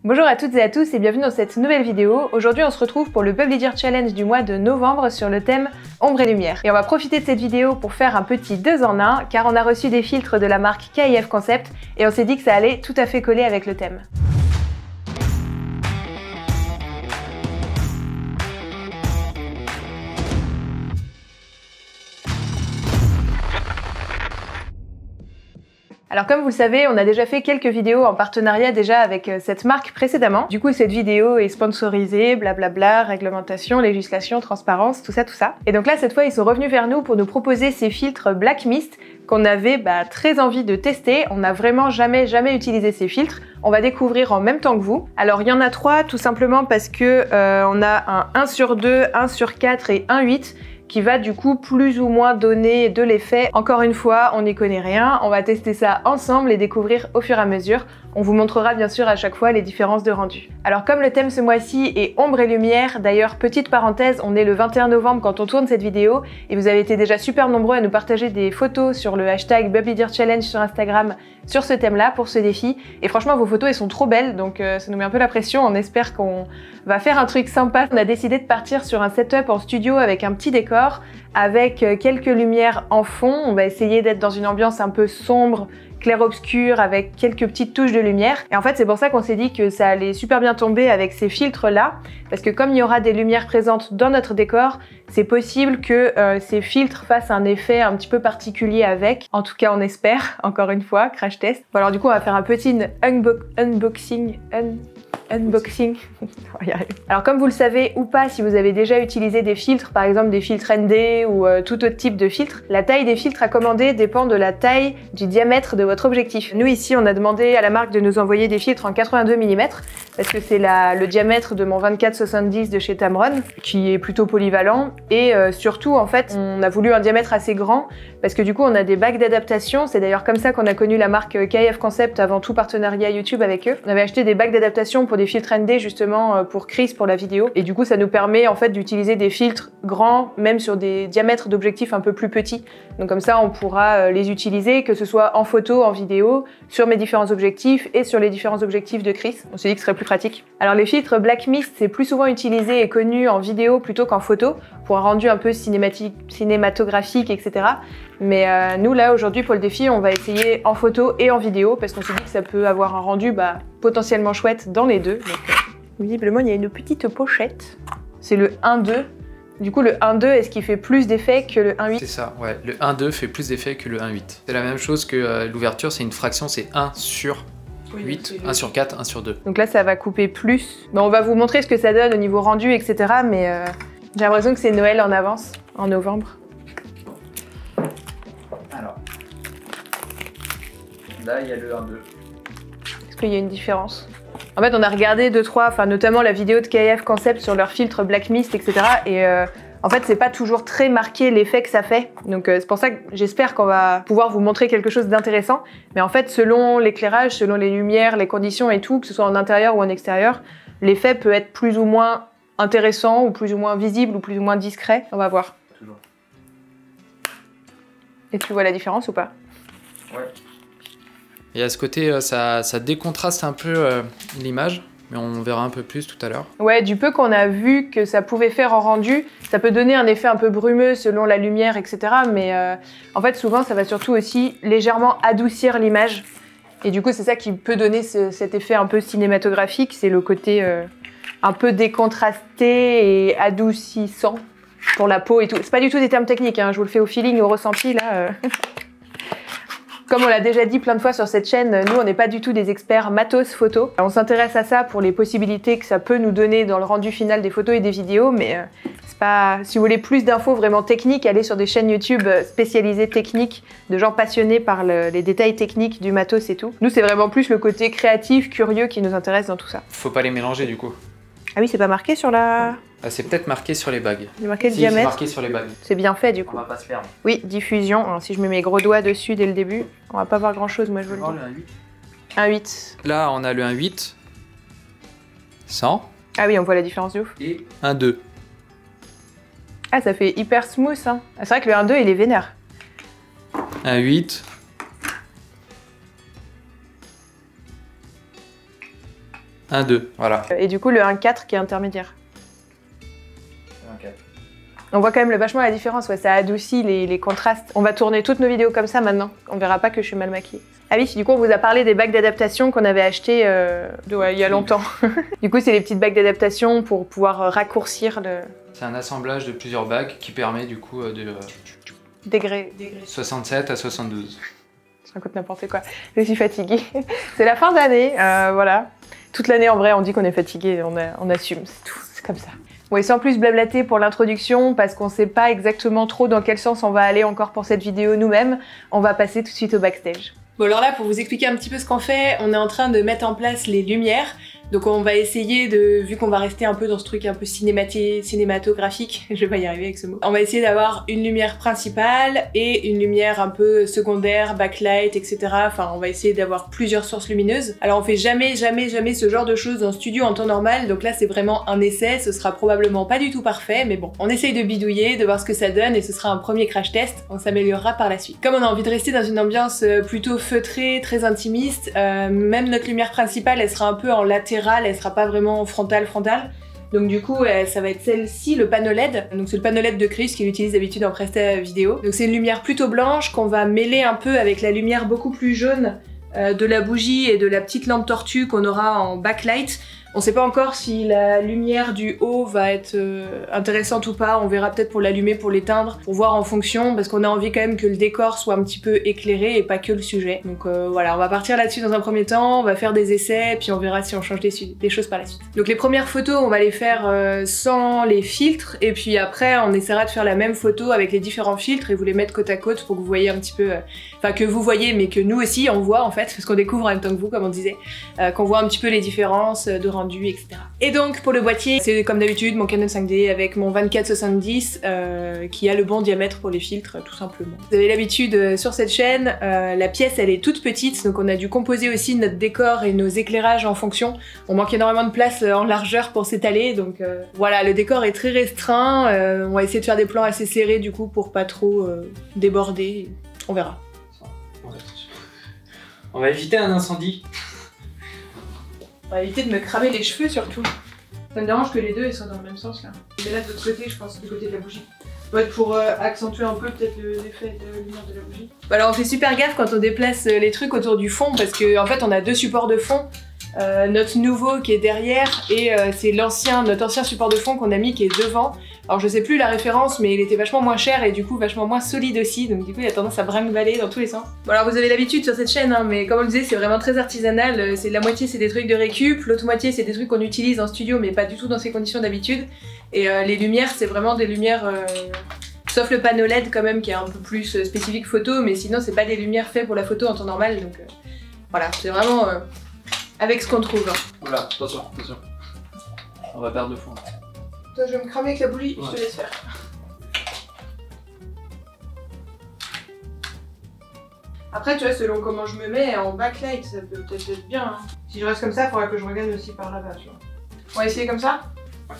Bonjour à toutes et à tous et bienvenue dans cette nouvelle vidéo. Aujourd'hui on se retrouve pour le Publidir Challenge du mois de novembre sur le thème ombre et lumière. Et on va profiter de cette vidéo pour faire un petit 2 en 1 car on a reçu des filtres de la marque KIF Concept et on s'est dit que ça allait tout à fait coller avec le thème. Alors comme vous le savez, on a déjà fait quelques vidéos en partenariat déjà avec cette marque précédemment. Du coup, cette vidéo est sponsorisée, blablabla, réglementation, législation, transparence, tout ça. Et donc là, cette fois, ils sont revenus vers nous pour nous proposer ces filtres Black Mist qu'on avait très envie de tester. On n'a vraiment jamais utilisé ces filtres. On va découvrir en même temps que vous. Alors, il y en a 3 tout simplement parce que on a un 1/2, 1/4 et 1/8. Qui va du coup plus ou moins donner de l'effet. Encore une fois, on n'y connaît rien, on va tester ça ensemble et découvrir au fur et à mesure. On vous montrera bien sûr à chaque fois les différences de rendu. Alors comme le thème ce mois-ci est ombre et lumière, d'ailleurs petite parenthèse, on est le 21 novembre quand on tourne cette vidéo et vous avez été déjà super nombreux à nous partager des photos sur le hashtag Publidir Challenge sur Instagram sur ce thème-là pour ce défi. Et franchement vos photos elles sont trop belles donc ça nous met un peu la pression, on espère qu'on va faire un truc sympa. On a décidé de partir sur un setup en studio avec un petit décor, avec quelques lumières en fond. On va essayer d'être dans une ambiance un peu sombre, clair-obscur, avec quelques petites touches de lumière. Et en fait, c'est pour ça qu'on s'est dit que ça allait super bien tomber avec ces filtres-là, parce que comme il y aura des lumières présentes dans notre décor, c'est possible que ces filtres fassent un effet un petit peu particulier avec. En tout cas, on espère, encore une fois, crash test. Bon, alors du coup, on va faire un petit unboxing. Alors comme vous le savez ou pas, si vous avez déjà utilisé des filtres, par exemple des filtres ND ou tout autre type de filtre, la taille des filtres à commander dépend de la taille du diamètre de votre objectif. Nous ici, on a demandé à la marque de nous envoyer des filtres en 82 mm parce que c'est le diamètre de mon 24-70 de chez Tamron qui est plutôt polyvalent et surtout en fait, on a voulu un diamètre assez grand parce que du coup, on a des bacs d'adaptation. C'est d'ailleurs comme ça qu'on a connu la marque KIF Concept avant tout partenariat YouTube avec eux. On avait acheté des bacs d'adaptation pour des filtres ND justement pour Chris pour la vidéo et du coup ça nous permet en fait d'utiliser des filtres grands même sur des diamètres d'objectifs un peu plus petits, donc comme ça on pourra les utiliser que ce soit en photo, en vidéo, sur mes différents objectifs et sur les différents objectifs de Chris. On s'est dit que ce serait plus pratique. Alors les filtres Black Mist c'est plus souvent utilisé et connu en vidéo plutôt qu'en photo pour un rendu un peu cinématographique etc. Mais nous là aujourd'hui pour le défi on va essayer en photo et en vidéo parce qu'on s'est dit que ça peut avoir un rendu potentiellement chouette dans les deux. Donc, visiblement il y a une petite pochette. C'est le 1/2. Du coup le 1/2 est-ce qu'il fait plus d'effet que le 1/8? C'est ça, ouais. Le 1/2 fait plus d'effet que le 1/8. C'est la même chose que l'ouverture, c'est une fraction, c'est 1/8, 1/4, 1/2. Donc là ça va couper plus. Bon, on va vous montrer ce que ça donne au niveau rendu etc. Mais j'ai l'impression que c'est Noël en avance, en novembre. Alors, là il y a le 1/2. Est-ce qu'il y a une différence? En fait, on a regardé 2-3, enfin notamment la vidéo de KIF Concept sur leur filtre Black Mist, etc. Et en fait, c'est pas toujours très marqué l'effet que ça fait. Donc c'est pour ça que j'espère qu'on va pouvoir vous montrer quelque chose d'intéressant. Mais en fait, selon l'éclairage, selon les lumières, les conditions et tout, que ce soit en intérieur ou en extérieur, l'effet peut être plus ou moins intéressant, ou plus ou moins visible, ou plus ou moins discret. On va voir. Toujours. Et tu vois la différence ou pas? Ouais. Et à ce côté, ça décontraste un peu l'image, mais on verra un peu plus tout à l'heure. Ouais, du peu qu'on a vu que ça pouvait faire en rendu, ça peut donner un effet un peu brumeux selon la lumière, etc. Mais en fait, souvent, ça va surtout aussi légèrement adoucir l'image. Et du coup, c'est ça qui peut donner cet effet un peu cinématographique, c'est le côté un peu décontrasté et adoucissant pour la peau et tout. C'est pas du tout des termes techniques, hein, je vous le fais au feeling, au ressenti, là. Comme on l'a déjà dit plein de fois sur cette chaîne, nous on n'est pas du tout des experts matos photo. On s'intéresse à ça pour les possibilités que ça peut nous donner dans le rendu final des photos et des vidéos, mais c'est pas... Si vous voulez plus d'infos vraiment techniques, allez sur des chaînes YouTube spécialisées techniques, de gens passionnés par les détails techniques du matos et tout. Nous c'est vraiment plus le côté créatif, curieux qui nous intéresse dans tout ça. Faut pas les mélanger du coup. Ah oui, c'est pas marqué sur la... Ah, c'est peut-être marqué sur les bagues. Il est marqué le si, diamètre. C'est marqué sur les bagues. C'est bien fait du coup. On va pas se perdre. Oui, diffusion. Alors, si je mets mes gros doigts dessus dès le début, on va pas voir grand chose, moi je veux le dire. Le 1/8. 1/8. Là, on a le 1/8. 100. Ah oui, on voit la différence de ouf. Et 1/2. Ah, ça fait hyper smooth, hein. Ah, c'est vrai que le 1/2, il est vénère. 1/8. 1-2, voilà. Et du coup, le 1-4 qui est intermédiaire. 1-4. On voit quand même vachement la différence, ouais, ça adoucit les contrastes. On va tourner toutes nos vidéos comme ça maintenant. On verra pas que je suis mal maquillée. Ah oui, du coup, on vous a parlé des bagues d'adaptation qu'on avait achetées il y a longtemps. Du coup, c'est les petites bagues d'adaptation pour pouvoir raccourcir le... C'est un assemblage de plusieurs bagues qui permet du coup de... Degré. 67 à 72. Je raconte n'importe quoi. Je suis fatiguée. C'est la fin d'année, voilà. Toute l'année, en vrai, on dit qu'on est fatigué, on assume, c'est tout, c'est comme ça. Bon, et sans plus blablater pour l'introduction, parce qu'on sait pas exactement trop dans quel sens on va aller encore pour cette vidéo nous-mêmes, on va passer tout de suite au backstage. Bon, alors là, pour vous expliquer un petit peu ce qu'on fait, on est en train de mettre en place les lumières. Donc on va essayer de, vu qu'on va rester un peu dans ce truc un peu cinématographique, je vais pas y arriver avec ce mot, on va essayer d'avoir une lumière principale et une lumière un peu secondaire, backlight, etc. Enfin, on va essayer d'avoir plusieurs sources lumineuses. Alors on fait jamais ce genre de choses en studio en temps normal, donc là c'est vraiment un essai, ce sera probablement pas du tout parfait, mais bon, on essaye de bidouiller, de voir ce que ça donne et ce sera un premier crash test, on s'améliorera par la suite. Comme on a envie de rester dans une ambiance plutôt feutrée, très intimiste, même notre lumière principale elle sera un peu en latéral, elle sera pas vraiment frontale. Donc du coup, ça va être celle-ci, le panneau LED. Donc c'est le panneau LED de Chris qu'il utilise d'habitude en prestat vidéo. Donc c'est une lumière plutôt blanche qu'on va mêler un peu avec la lumière beaucoup plus jaune de la bougie et de la petite lampe tortue qu'on aura en backlight. On sait pas encore si la lumière du haut va être intéressante ou pas, on verra peut-être pour l'allumer, pour l'éteindre, pour voir en fonction, parce qu'on a envie quand même que le décor soit un petit peu éclairé et pas que le sujet. Donc voilà, on va partir là-dessus dans un premier temps, on va faire des essais, puis on verra si on change des choses par la suite. Donc les premières photos, on va les faire sans les filtres, et puis après on essaiera de faire la même photo avec les différents filtres et vous les mettre côte à côte pour que vous voyez un petit peu, enfin que vous voyez, mais que nous aussi on voit en fait, parce qu'on découvre en même temps que vous, comme on disait, qu'on voit un petit peu les différences de rendu, etc. Et donc pour le boîtier, c'est comme d'habitude mon Canon 5D avec mon 24-70 qui a le bon diamètre pour les filtres, tout simplement. Vous avez l'habitude sur cette chaîne, la pièce elle est toute petite, donc on a dû composer aussi notre décor et nos éclairages en fonction. On manque énormément de place en largeur pour s'étaler, donc voilà, le décor est très restreint, on va essayer de faire des plans assez serrés du coup pour pas trop déborder, on verra. On va éviter un incendie. On va éviter de me cramer les cheveux surtout. Ça me dérange que les deux soient dans le même sens là. Mais là de l'autre côté, je pense du côté de la bougie. Ouais, pour accentuer un peu peut-être l'effet de lumière de la bougie. Bah alors on fait super gaffe quand on déplace les trucs autour du fond parce qu'en fait on a deux supports de fond. Notre nouveau qui est derrière et c'est notre ancien support de fond qu'on a mis qui est devant. Alors je sais plus la référence mais il était vachement moins cher et du coup vachement moins solide aussi, donc du coup il a tendance à brinque-baller dans tous les sens. Bon alors vous avez l'habitude sur cette chaîne hein, mais comme on le disait c'est vraiment très artisanal, c'est la moitié c'est des trucs de récup, l'autre moitié c'est des trucs qu'on utilise en studio mais pas du tout dans ces conditions d'habitude. Et les lumières c'est vraiment des lumières... Sauf le panneau LED quand même qui est un peu plus spécifique photo, mais sinon c'est pas des lumières faites pour la photo en temps normal, donc voilà, c'est vraiment avec ce qu'on trouve. Voilà, attention. On va perdre le fond. Toi je vais me cramer avec la bougie, ouais. Je te laisse faire. Après tu vois, selon comment je me mets en backlight, ça peut peut-être être bien. Hein. Si je reste comme ça, il faudra que je regarde aussi par là-bas, tu vois. On va essayer comme ça? Ouais.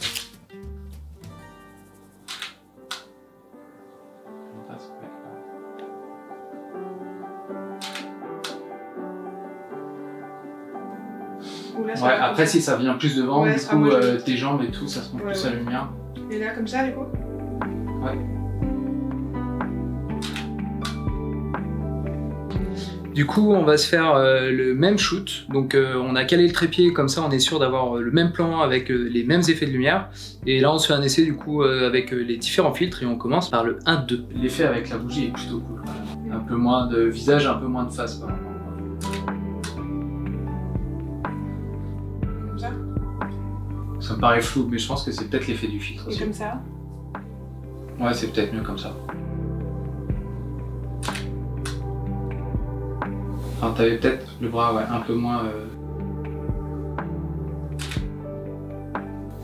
Ouais, après si ça vient plus devant, ouais, du coup tes jambes et tout, ça se montre plus à la lumière. Et là comme ça du coup? Ouais. Du coup on va se faire le même shoot, donc on a calé le trépied, comme ça on est sûr d'avoir le même plan avec les mêmes effets de lumière. Et là on se fait un essai du coup avec les différents filtres et on commence par le 1-2. L'effet avec la bougie est plutôt cool, voilà. Un peu moins de visage, un peu moins de face par exemple. Ça me paraît flou, mais je pense que c'est peut-être l'effet du filtre aussi. Et comme ça? Ouais, c'est peut-être mieux comme ça. Enfin, t'avais peut-être le bras ouais, un peu moins...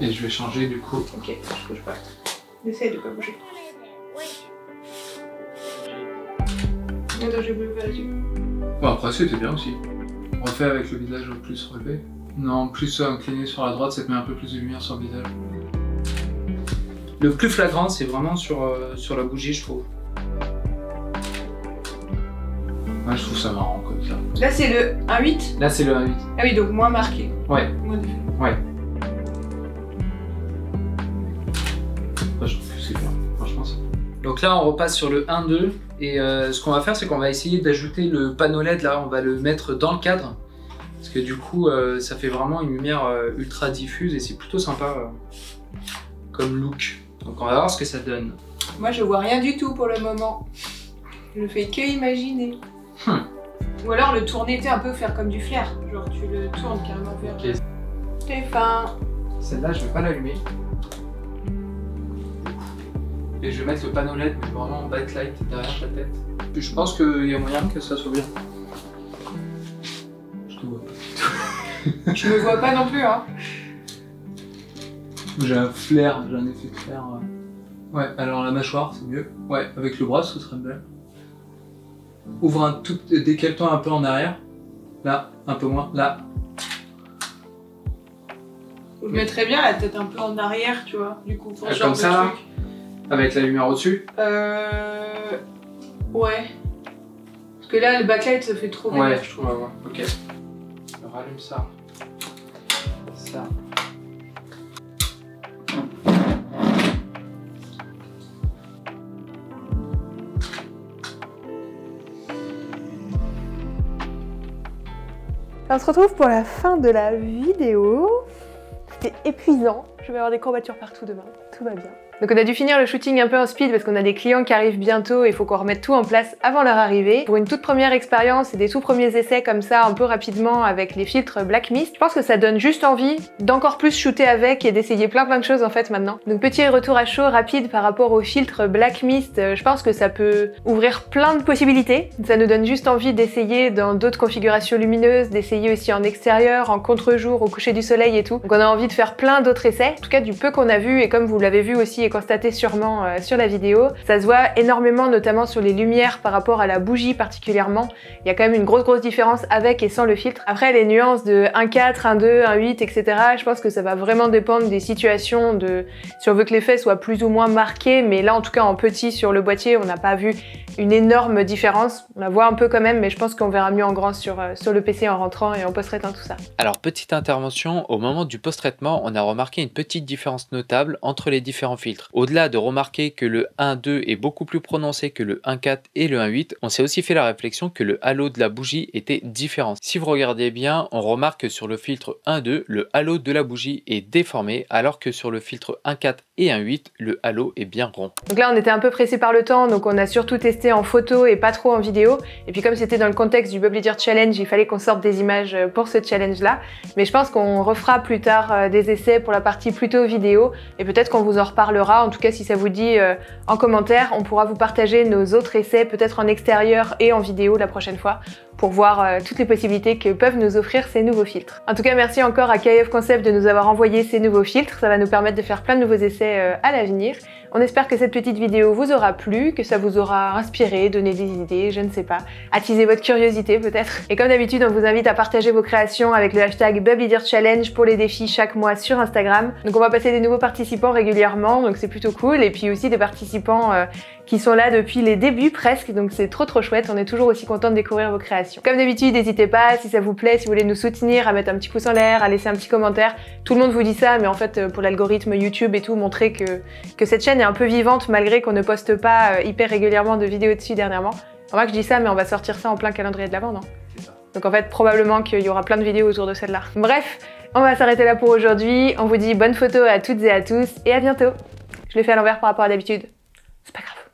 Et je vais changer du coup. Ok, je bouge pas. Essaye de pas bouger. Attends, je vais bouger là-dessus. Bon, après c'était bien aussi. On refait avec le visage plus relevé. Non, plus incliné sur la droite, ça te met un peu plus de lumière sur le visage. Le plus flagrant, c'est vraiment sur la bougie, je trouve. Ouais, je trouve ça marrant, quoi. comme ça. Là c'est le 1,8. Là c'est le 1,8. Ah oui, donc moins marqué. Ouais. Moins d'effet. Ouais. Moi, je trouve que c'est bien. Franchement, c'est bien. Donc là, on repasse sur le 1,2 et ce qu'on va faire, c'est qu'on va essayer d'ajouter le panneau LED. Là, on va le mettre dans le cadre parce que du coup, ça fait vraiment une lumière ultra diffuse et c'est plutôt sympa comme look. Donc, on va voir ce que ça donne. Moi, je vois rien du tout pour le moment. Je fais que imaginer. Ou alors le tourner, un peu faire comme du flair. Genre, tu le tournes carrément vers. Ok. C'est fin. Celle-là, je vais pas l'allumer. Et je vais mettre le panneau LED, mais vraiment en backlight derrière ta tête. Je pense qu'il y a moyen que ça soit bien. Je te vois pas. Je me vois pas non plus, hein. J'ai un flair, j'ai un effet de flair. Ouais, alors la mâchoire, c'est mieux. Ouais, avec le bras, ce serait bien. Ouvre un tout, décale-toi un peu en arrière. Là, un peu moins. Là. Je mettrais bien la tête un peu en arrière, tu vois, du coup, pour ce genre comme de ça, là, truc. avec la lumière au-dessus. Ouais. Parce que là, le backlight, ça fait trop vénère, je trouve. Ouais, ok. Je rallume ça. Ça. On se retrouve pour la fin de la vidéo. C'était épuisant. Je vais avoir des courbatures partout demain. Tout va bien. Donc on a dû finir le shooting un peu en speed parce qu'on a des clients qui arrivent bientôt et il faut qu'on remette tout en place avant leur arrivée. Pour une toute première expérience et des tout premiers essais comme ça un peu rapidement avec les filtres Black Mist, je pense que ça donne juste envie d'encore plus shooter avec et d'essayer plein de choses en fait maintenant. Donc petit retour à chaud rapide par rapport au filtre Black Mist, je pense que ça peut ouvrir plein de possibilités. Ça nous donne juste envie d'essayer dans d'autres configurations lumineuses, d'essayer aussi en extérieur, en contre-jour, au coucher du soleil et tout. Donc on a envie de faire plein d'autres essais, en tout cas du peu qu'on a vu et comme vous l'avez vu aussi et constaté sûrement sur la vidéo. Ça se voit énormément notamment sur les lumières par rapport à la bougie particulièrement. Il y a quand même une grosse différence avec et sans le filtre. Après les nuances de 1.4, 1.2, 1.8 etc. je pense que ça va vraiment dépendre des situations de si on veut que l'effet soit plus ou moins marqué, mais là en tout cas en petit sur le boîtier on n'a pas vu une énorme différence. On la voit un peu quand même mais je pense qu'on verra mieux en grand sur le PC en rentrant et en post-traitant tout ça. Alors petite intervention, au moment du post-traitement on a remarqué une petite différence notable entre les différents filtres. Au-delà de remarquer que le 1.2 est beaucoup plus prononcé que le 1.4 et le 1.8, on s'est aussi fait la réflexion que le halo de la bougie était différent. Si vous regardez bien, on remarque que sur le filtre 1.2, le halo de la bougie est déformé, alors que sur le filtre 1.4 et 1.8, le halo est bien rond. Donc là on était un peu pressé par le temps, donc on a surtout testé en photo et pas trop en vidéo. Et puis comme c'était dans le contexte du Bubbly Dirt Challenge, il fallait qu'on sorte des images pour ce challenge là. Mais je pense qu'on refera plus tard des essais pour la partie plutôt vidéo et peut-être qu'on vous en reparlera. En tout cas si ça vous dit en commentaire, on pourra vous partager nos autres essais peut-être en extérieur et en vidéo la prochaine fois pour voir toutes les possibilités que peuvent nous offrir ces nouveaux filtres. En tout cas merci encore à KF Concept de nous avoir envoyé ces nouveaux filtres, ça va nous permettre de faire plein de nouveaux essais à l'avenir. On espère que cette petite vidéo vous aura plu, que ça vous aura inspiré, donné des idées, je ne sais pas, attisé votre curiosité peut-être. Et comme d'habitude, on vous invite à partager vos créations avec le hashtag Bubbly Dirt Challenge pour les défis chaque mois sur Instagram. Donc on va passer des nouveaux participants régulièrement, donc c'est plutôt cool, et puis aussi des participants qui sont là depuis les débuts presque, donc c'est trop chouette, on est toujours aussi content de découvrir vos créations. Comme d'habitude, n'hésitez pas, si ça vous plaît, si vous voulez nous soutenir, à mettre un petit pouce en l'air, à laisser un petit commentaire. Tout le monde vous dit ça, mais en fait pour l'algorithme YouTube et tout, montrer que cette chaîne est un peu vivante malgré qu'on ne poste pas hyper régulièrement de vidéos dessus dernièrement. On voit que je dis ça, mais on va sortir ça en plein calendrier de l'Avent, non? C'est ça. Donc en fait, probablement qu'il y aura plein de vidéos autour de celle-là. Bref, on va s'arrêter là pour aujourd'hui. On vous dit bonne photo à toutes et à tous, et à bientôt. Je l'ai fait à l'envers par rapport à d'habitude. C'est pas grave.